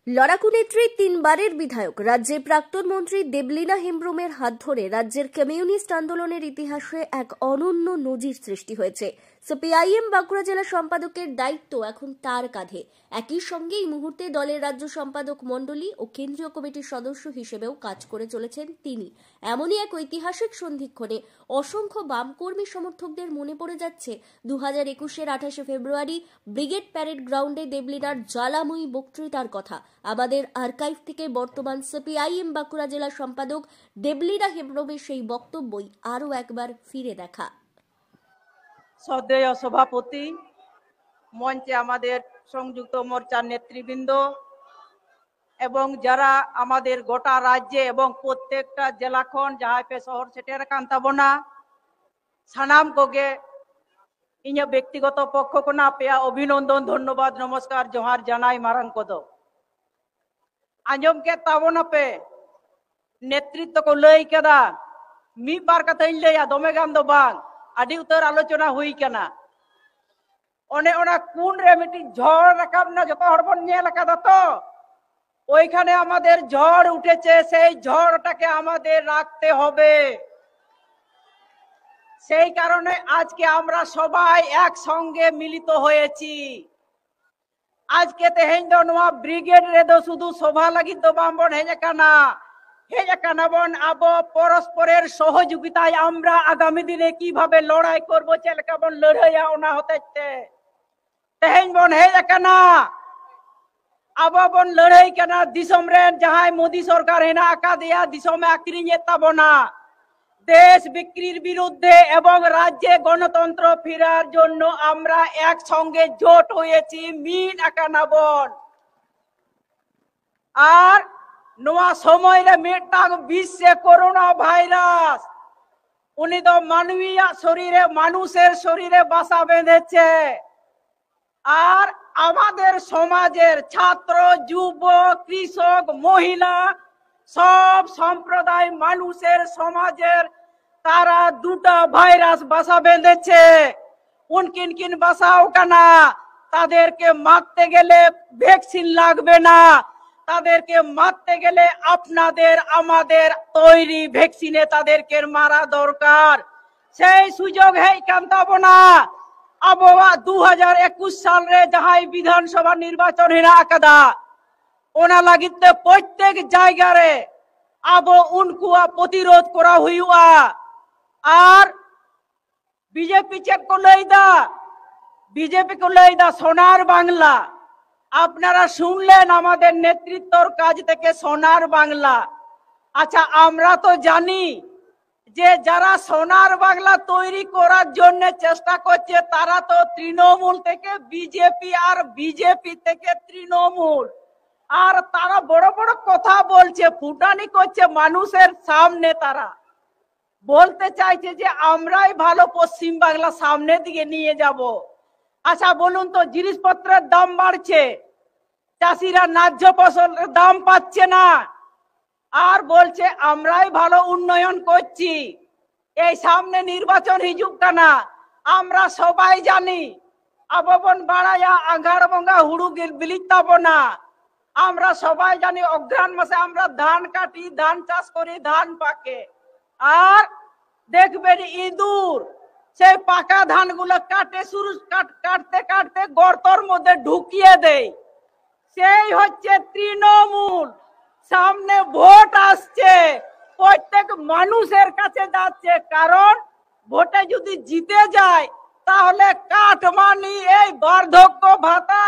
লড়াকু নেত্রী তিনবারের বিধায়ক রাজ্যের প্রাক্তন মন্ত্রী দেবলীনা হেমব্রমের হাত ধরে রাজ্যের কমিউনিস্ট আন্দোলনের ইতিহাসে এক অনন্য নজির সৃষ্টি হয়েছে। সিপিআইএম বাঁকুড়া জেলা সম্পাদকের দায়িত্ব এখন তার কাঁধে। একই সঙ্গে এই মুহূর্তে দলের রাজ্য সম্পাদক মণ্ডলী ও কেন্দ্রীয় কমিটির সদস্য হিসেবেও কাজ করে চলেছেন তিনি। এমনই এক ঐতিহাসিক সন্ধিক্ষণে অসংখ্য বামকর্মী সমর্থকদের মনে পড়ে যাচ্ছে 2021-এর 28শে ফেব্রুয়ারি ব্রিগেড প্যারেড গ্রাউন্ডে দেবলীনার জ্বালাময়ী বক্তৃতার কথা। আমাদের আর্কাইভ থেকে বর্তমান সিপিআইএম বাঁকুড়া জেলা সম্পাদক দেবলীনা হেমব্রমের সেই বক্তব্যই আরো একবার ফিরে দেখা। শ্রদ্ধেয় সভাপতি, মঞ্চে আমাদের সংযুক্ত মোর্চার নেতৃবৃন্দ এবং যারা আমাদের গোটা রাজ্যে এবং প্রত্যেকটা জেলাখন যাহাপে শহর সেটের কান্তাবনা সানাম কোगे ᱤᱧ ব্যক্তিগত পক্ষ খনা পেয়া অভিনন্দন ধন্যবাদ নমস্কার জোহার জানাই মারাং কদো आंजम के ताबोना पे नेतृत्व को लई केदा मी बार कथाई लैया दमे गान दो बांग आदि उतर आलोचना हुई केना ओने ओना कुन रे मिटी झड़ राकाब ना जतो हर बन नेल कादा तो ओइखाने आमादेर झड़ उठेছে সেই ঝড়টাকে আমাদের রাখতে হবে। সেই কারণে আজকে আমরা সবাই একসঙ্গে মিলিত হয়েছি। आज के तेहें दो नवा ब्रिगेड रे दो सुधु शोभा लगी तो बामबन हेजाकाना बन आबो परस्परेर सहयोगिताय आमरा आगामी दिने किभाबे लड़ाई करबो चेलका बन लड़ाइया ओना होतेते तेहें बन हेजाकाना आबो बन लड़ाई काना दिसम रेन जहाय मोदी सरकार हेना आकादेया दिसमे आक्रिये ताबोना देश बिक्रिर बिरुद्धे एवं राज्ये गणतंत्र फिरार जोन्नो आमरा एक संगे जोट होयेछि मीन आकाना बन आर नोआ समय रे मिदटांग विश्व कोरोना भाइरास उनी दो मानवीय शरीरे मानुषेर शरीरे बासा बेঁধেছে আর আমাদের সমাজের ছাত্র যুবক কৃষক মহিলা सब সম্প্রদায় মানুষের সমাজের তারা দুটা ভাইরাস বাসা বেঁধেছে। উনকিন কিন বাসাও কানা তাদেরকে মারতে গেলে ভ্যাকসিন লাগবে না, তাদেরকে মারতে গেলে আপনাদের আমাদের তৈরি ভ্যাকসিনে তাদেরকে মারা দরকার। সেই সুযোগ হেই কান্তাবো না আবহাওয়া 2021 সাল রে যাহাই বিধানসভা নির্বাচন হেনা আকাদা ओना लागिते प्रत्येक जायगा रे आबो उनकुआ प्रतिरोध करा हुआ और बीजेपी चेक को लईदा बीजेपी को लईदा सोनार बांगला আপনারা শুনলেন আমাদের নেতৃত্বর কাজ থেকে সোনার বাংলা। আচ্ছা আমরা তো জানি যে যারা সোনার বাংলা তৈরি করার জন্য চেষ্টা করছে তারা তো তৃণমূল থেকে বিজেপি আর বিজেপি থেকে তৃণমূল আর তারা বড় বড় কথা বলছে ফুটানি করছে মানুষের সামনে। তারা বলতে চাইছে যে আমরাই ভালো পশ্চিম বাংলা সামনের দিকে নিয়ে যাব। আচ্ছা বলুন তো জিনিসপত্রের দাম বাড়ছে, চাষিরা ন্যায্য ফসলের দাম পাচ্ছে না আর বলছে আমরাই ভালো উন্নয়ন করছি। এই সামনে নির্বাচন হিজুক কানা আমরা সবাই জানি আববন বাড়ায়া আঘাড় বঙ্গা হুড়ু বিলিতাবো না। আমরা সবাই জানি অঘ্রাণ মাসে আমরা ধান কাটি ধান চাষ করি ধান পাকে আর দেখবেন ইঁদুর সেই পাকা ধানগুলো কাটে শুরু কাটতে কাটতে গর্তর মধ্যে ঢুকিয়ে দেয়। সেই হচ্ছে তৃণমূল। সামনে ভোট আসছে, প্রত্যেক মানুষের কাছে যাচ্ছে, কারণ ভোটে যদি জিতে যায় তাহলে কাটমানি এই বার্ধক্য ভাতা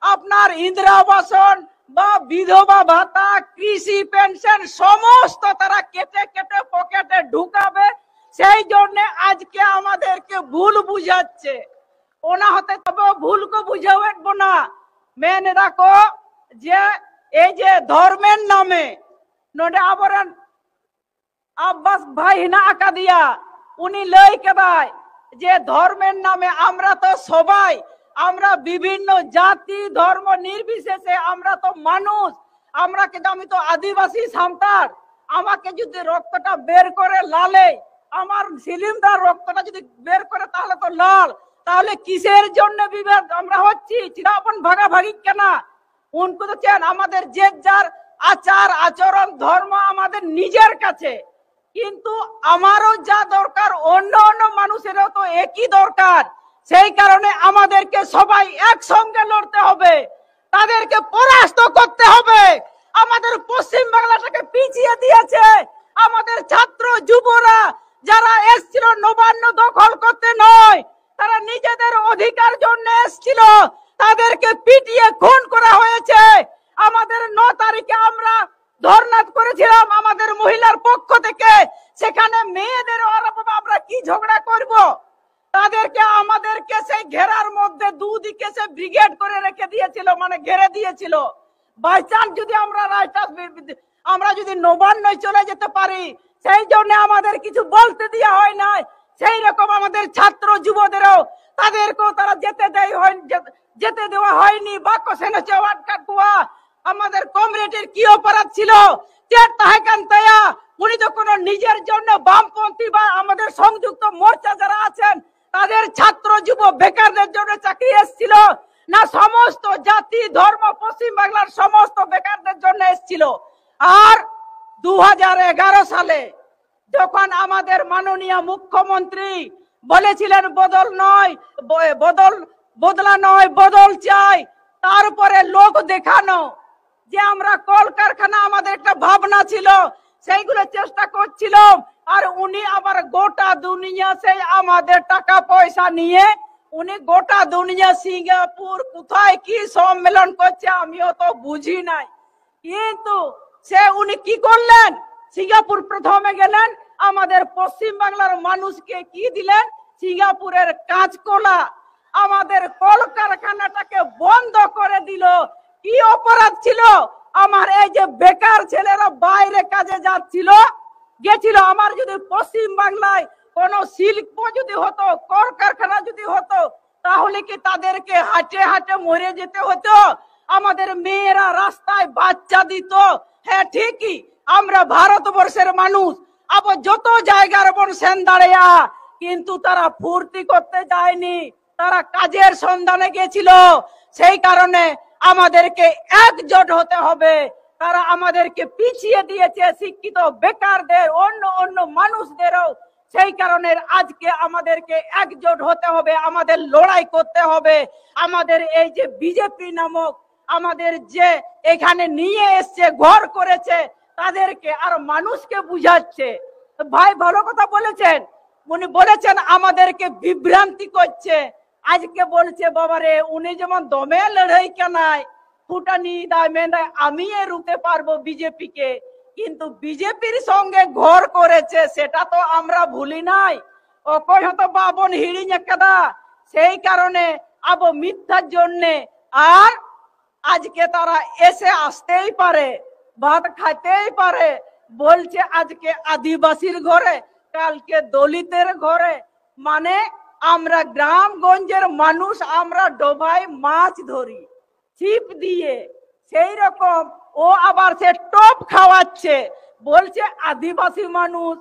আপনার ইন্দিরা আবাসন বা বিধবা ভাতা কৃষি পেনশন সমস্ত তারা কেটে কেটে পকেটে ঢুকাবে। সেই জন্য আজকে আমাদেরকে ভুল বুঝাচ্ছে। ওনা হতে তবে ভুলকে বুঝাবো না। মেনে রাখো যে এই যে ধর্মের নামে নোডে আবরণ আব্বাস ভাই না আকা দিয়া উনি লই কেবাই যে ধর্মের নামে আমরা তো সবাই আমরা বিভিন্ন জাতি ধর্ম নির্বিশেষে আমরা তো মানুষ। আমরা কিন্তু আমি তো আদিবাসী সাঁওতাল, আমাকে যদি রক্তটা বের করে লালে আমার সিলিন্ডার রক্তটা যদি বের করে তাহলে তো লাল, তাহলে কিসের জন্য বিভেদ আমরা হচ্ছি? চিরাপন ভাগাভাগি কেনা उनको तो চেন আমাদের যে যার আচার আচরণ ধর্ম আমাদের নিজের কাছে, কিন্তু আমারও যা দরকার অন্য অন্য মানুষেরও তো একই দরকার। সেই কারণে আমাদেরকে সবাই একসঙ্গে লড়তে হবে, তাদেরকে পরাস্ত করতে হবে। আমাদের পশ্চিম বাংলাটাকে পিছিয়ে দিয়েছে আমাদের ছাত্র যুবরা, যারা এসেছিল নবান্ন দখল করতে নয়, তারা নিজেদের অধিকার জন্য এসেছিল, তাদেরকে পিটিয়ে খুন করা হয়েছে। আমাদের 9 তারিখে আমরা ধর্ণা করেছিলাম আমাদের মহিলার পক্ষ থেকে, সেখানে মেয়েদের আমরা কি ঝগড়া করব, তাদেরকে আমাদেরকে সেই ঘেরার মধ্যে দুদিকে সে ব্রিগেড করে রেখে দিয়েছিল, মানে ঘেরে দিয়েছিল। বাই চান্স যদি আমরা যদি নবান্ন চলে যেতে পারি, সেই জন্য আমাদের কিছু বলতে দেওয়া হয় নাই। সেই রকম আমাদের ছাত্র যুবদেরও তাদেরকেও তারা যেতে দেওয়া হয়নি। বাক্য সেনা চেওয়াট কাকুয়া আমাদের কমরেডের কি অপরাধ ছিল? উনি তো কোনো নিজের জন্য বামপন্থী বা আমাদের সংযুক্ত মোর্চা যারা আছেন তাদের ছাত্র যুব বেকারদের জন্য চাকরি এসেছিল না, সমস্ত জাতি ধর্ম পশ্চিম বাংলার সমস্ত বেকারদের জন্য এসেছিল। আর 2011 সালে যখন আমাদের মাননীয় মুখ্যমন্ত্রী বলেছিলেন বদল নয় বদলা নয় বদল চাই, তারপরে লোক দেখানো যে আমরা কলকারখানা আমাদের একটা ভাবনা ছিল, সেইগুলো চেষ্টা করছিলাম। আর উনি আবার গোটা দুনিয়া সেই আমাদের টাকা পয়সা নিয়ে উনি গোটা দুনিয়া সিঙ্গাপুর কোথায় কি সম্মেলন করছে আমিও তো বুঝি নাই, কিন্তু সে উনি কি করলেন? সিঙ্গাপুর প্রথমে গেলেন, আমাদের পশ্চিম বাংলার মানুষকে কি দিলেন? সিঙ্গাপুরের কাঁচকলা, আমাদের কলকারখানাটাকে বন্ধ করে দিল। কি অপরাধ ছিল? আমার এই যে বেকার ছেলেরা বাইরে কাজে গেছিল, আমার যদি পশ্চিম বাংলায় কোন শিল্প যদি হতো, কলকারখানা যদি হতো, তাহলে কি তাদেরকে হাঁটে হাঁটে মরে যেতে হতো? আমাদের মেয়েরা রাস্তায় বাচ্চা দিত। হ্যাঁ ঠিকই, আমরা ভারতবর্ষের মানুষ, আব যত জায়গার বন সেন দাঁড়িয়া, কিন্তু তারা ফুর্তি করতে যায়নি, তারা কাজের সন্ধানে গেছিল। সেই কারণে আমাদেরকে একজোট হতে হবে। তারা আমাদেরকে পিছিয়ে দিয়েছে, শিক্ষিত বেকারদের, অন্য মানুষদেরও। সেই কারণে আজকে আমাদেরকে একজোট হতে হবে, আমাদের লড়াই করতে হবে। আমাদের এই যে বিজেপি নামক আমাদের যে এখানে নিয়ে এসছে, ঘর করেছে, তাদেরকে আর মানুষকে বুঝাচ্ছে। ভাই ভালো কথা বলেছেন, উনি বলেছেন আমাদেরকে বিভ্রান্তি করছে। আজকে বলছে বাবারে, উনি যেমন দমে লড়াই কেনায় ফুটানি দায় মেন্দায় আমি রুখতে পারবো বিজেপিকে, কিন্তু বিজেপির সঙ্গে ঘর করেছে সেটা তো আমরা ভুলি নাই। অকয় হতো বাবন হিড়িং একাদা, সেই কারণে আবো মিথ্যার জন্যে আর আজকে তারা এসে আসতেই পারে, ভাত খাইতেই পারে। বলছে আজকে আদিবাসীর ঘরে, কালকে দলিতের ঘরে। মানে আমরা গ্রামগঞ্জের মানুষ, আমরা ডোবায় মাছ ধরি ছিপ দিয়ে, সেই রকম ও আবার সে টপ খাওয়াচ্ছে। বলছে আদিবাসী মানুষ,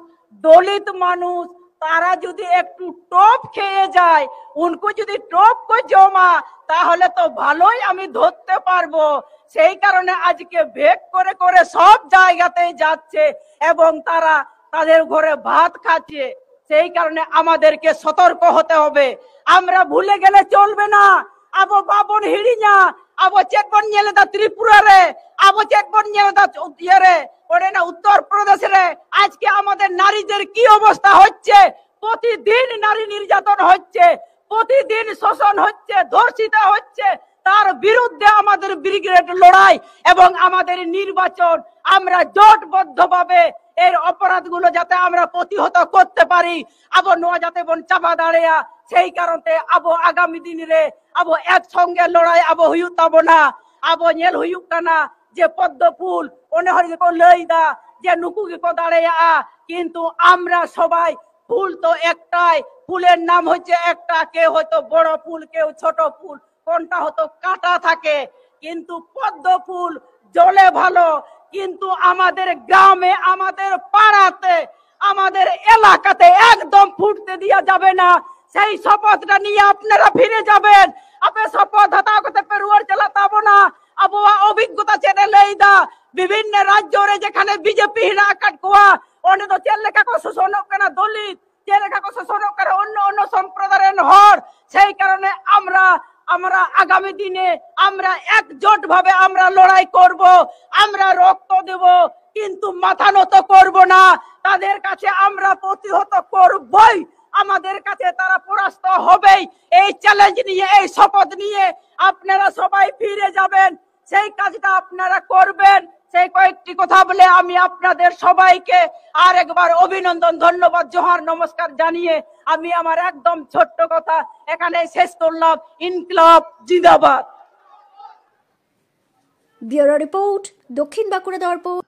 দলিত মানুষ, তারা যদি একটু টপ খেয়ে যায়, উनको যদি টপ কো জমা, তাহলে তো ভালোই আমি ধরতে পারবো। সেই কারণে আজকে ভেগ করে করে সব জায়গাতেই যাচ্ছে এবং তারা তাদের ঘরে ভাত খাচ্ছে। সেই কারণে আমাদেরকে সতর্ক হতে হবে, আমরা ভুলে গেলে চলবে না। আবো বাবন হিড়িña, আবো চেতবন নেলেদা ত্রিপুরা রে, আবো চেতবন নেলেদা ইয়ে ওরে না উত্তর প্রদেশ রে। আজকে আমাদের নারীদের কি অবস্থা হচ্ছে? প্রতিদিন নারী নির্যাতন হচ্ছে, প্রতিদিন শোষণ হচ্ছে, ধর্ষিত হচ্ছে। তার বিরুদ্ধে আমাদের ব্রিগেড লড়াই এবং আমাদের নির্বাচন, আমরা জোটবদ্ধভাবে এর অপরাধগুলো যাতে আমরা প্রতিহত করতে পারি, আবো নোয়া যাতে বন চাপা দাঁড়িয়া। সেই কারণে আবো আগামী দিনে আবো একসঙ্গে লড়াই আবো হুয়ুক তাবো না। আবো নেল হুয়ুক কানা যে পদ্ম ফুল অনে হরি কো লইদা যে নুকুকে কো দাঁড়িয়া, কিন্তু আমরা সবাই ফুল তো একটাই, ফুলের নাম হচ্ছে একটা, কেউ হয়তো বড় ফুল, কেউ ছোট ফুল, কোনটা হয়তো কাটা থাকে, কিন্তু পদ্ম ফুল জলে ভালো। কিন্তু আমাদের গ্রামে, আমাদের পাড়াতে, আমাদের এলাকাতে একদম ফুটতে দেওয়া যাবে না। সেই শপথটা নিয়ে আপনারা ফিরে যাবেন। আপনি শপথ হাতা করতে পেরুয়ার চালাতাবো না, ᱟᱵᱚᱣᱟᱜ ᱚᱵᱷᱤজ্ঞতা ᱪᱮᱫ ᱮ ᱞᱟᱹᱭᱫᱟ ᱵᱤᱵᱷᱤᱱᱱᱚ ᱨᱟᱡᱽᱡᱚ ᱨᱮ ᱡᱮখানে বিজেপি ᱦᱮᱱᱟᱜ ᱟᱠᱟᱫ ᱠᱚᱣᱟ ᱚᱸᱰᱮ ᱫᱚ ᱪᱮᱫ ᱞᱮᱠᱟ ᱠᱚ শোষণᱚᱜ ᱠᱟᱱᱟ ᱫᱚᱞᱤত ᱪᱮᱫ লেখা কো শোষণক করে অন্য অন্য সম্প্রদায়ের হর সেই কারণে আমরা আগামী দিনে আমরা একজোট ভাবে আমরা লড়াই করব আমরা রক্ত দেব কিন্তু মাথা নত করব না তাদের কাছে আমরা প্রতিহত করবই আমাদের কাছে তারা পরাস্ত হবেই এই চ্যালেঞ্জ নিয়ে এই শপথ নিয়ে আপনারা সবাই ফিরে যাবেন সেই কাজটা আপনারা করবেন সেই কয়েকটি কথা বলে আমি আপনাদের সবাইকে আরেকবার অভিনন্দন ধন্যবাদ জোহার নমস্কার জানিয়ে আমি আমার একদম ছোট্ট কথা এখানে শেষ করলাম ইনকিলাব জিন্দাবাদ ব্যুরো রিপোর্ট দক্ষিণ বাঁকুড়া দর্পণ।